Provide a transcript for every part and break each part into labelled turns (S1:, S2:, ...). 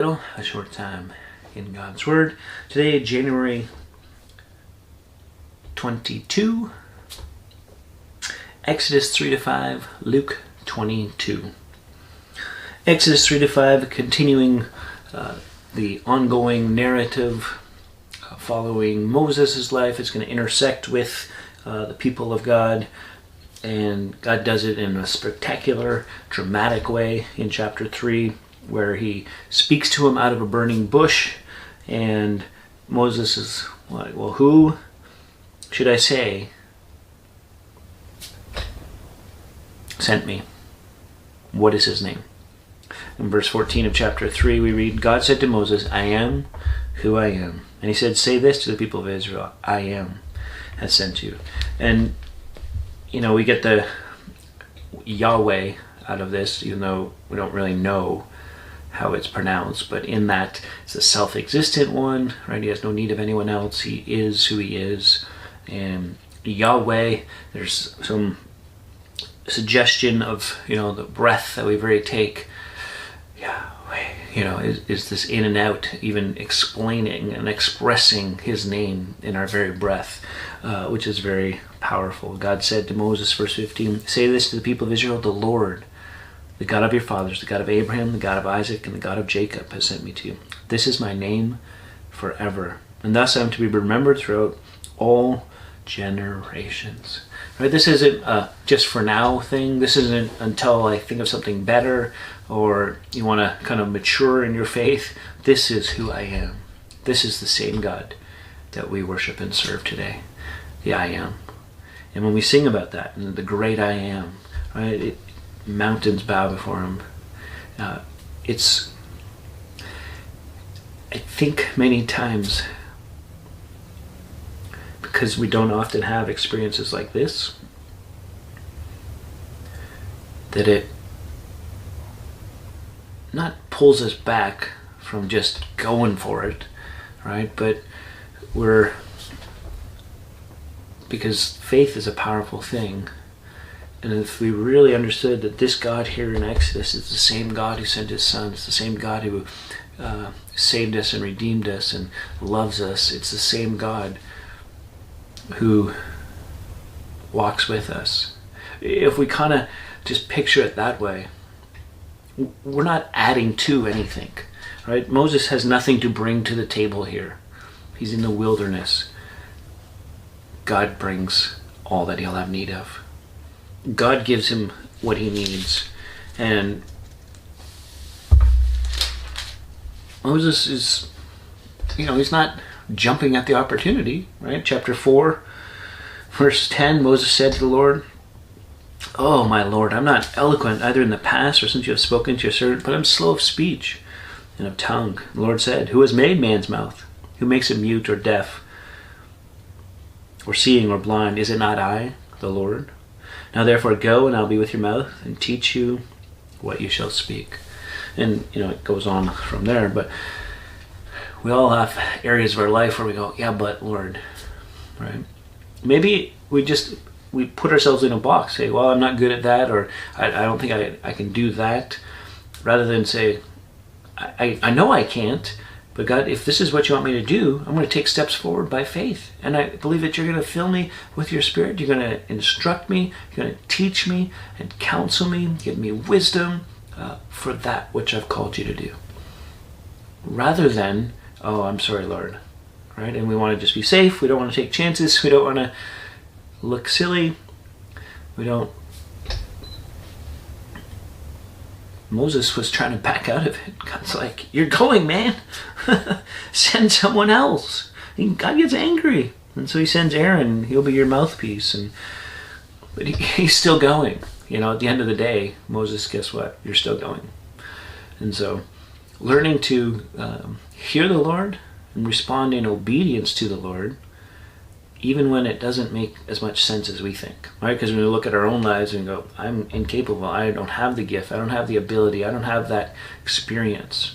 S1: A short time in God's Word. Today, January 22, Exodus 3-5, Luke 22. Exodus 3-5, continuing the ongoing narrative following Moses' life. It's going to intersect with the people of God, and God does it in a spectacular, dramatic way in chapter 3, where he speaks to him out of a burning bush, and Moses is like, well, who should I say sent me? What is his name? In verse 14 of chapter 3 we read, God said to Moses, I am who I am. And he said, say this to the people of Israel, I am has sent you. And we get the Yahweh out of this, even though we don't really know how it's pronounced, but in that it's a self-existent one, right? He has no need of anyone else. He is who he is. And Yahweh, there's some suggestion of the breath that we very take. Yahweh, is this in and out, even explaining and expressing his name in our very breath, which is very powerful. God said to Moses, verse 15, say this to the people of Israel, the Lord, the God of your fathers, the God of Abraham, the God of Isaac, and the God of Jacob has sent me to you. This is my name forever, and thus I am to be remembered throughout all generations. Right? This isn't a just for now thing. This isn't until I think of something better or you want to kind of mature in your faith. This is who I am. This is the same God that we worship and serve today, the I am. And when we sing about that, and the great I am, right? Mountains bow before him. I think many times, because we don't often have experiences like this, that it not pulls us back from just going for it, right? But because faith is a powerful thing. And if we really understood that this God here in Exodus is the same God who sent his son, it's the same God who saved us and redeemed us and loves us, it's the same God who walks with us. If we kind of just picture it that way, we're not adding to anything, right? Moses has nothing to bring to the table here. He's in the wilderness. God brings all that he'll have need of. God gives him what he needs. And Moses is, he's not jumping at the opportunity, right? Chapter 4, verse 10, Moses said to the Lord, oh, my Lord, I'm not eloquent either in the past or since you have spoken to your servant, but I'm slow of speech and of tongue. The Lord said, who has made man's mouth? Who makes him mute or deaf or seeing or blind? Is it not I, the Lord? Now therefore go, and I'll be with your mouth and teach you what you shall speak. And it goes on from there, but we all have areas of our life where we go, yeah, but Lord, right? Maybe we put ourselves in a box, say, well, I'm not good at that, or I don't think I can do that, rather than say, I know I can't, but God, if this is what you want me to do, I'm going to take steps forward by faith. And I believe that you're going to fill me with your Spirit. You're going to instruct me. You're going to teach me and counsel me, give me wisdom for that which I've called you to do. Rather than, oh, I'm sorry, Lord. Right? And we want to just be safe. We don't want to take chances. We don't want to look silly. Moses was trying to back out of it. God's like, you're going, man. Send someone else. And God gets angry. And so he sends Aaron. He'll be your mouthpiece. But he's still going. At the end of the day, Moses, guess what? You're still going. And so learning to hear the Lord and respond in obedience to the Lord, even when it doesn't make as much sense as we think, right? Because when we look at our own lives and go, I'm incapable, I don't have the gift, I don't have the ability, I don't have that experience.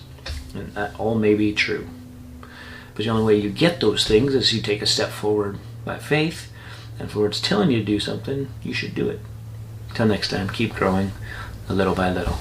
S1: And that all may be true. But the only way you get those things is you take a step forward by faith, and if the Lord's telling you to do something, you should do it. Until next time, keep growing little by little.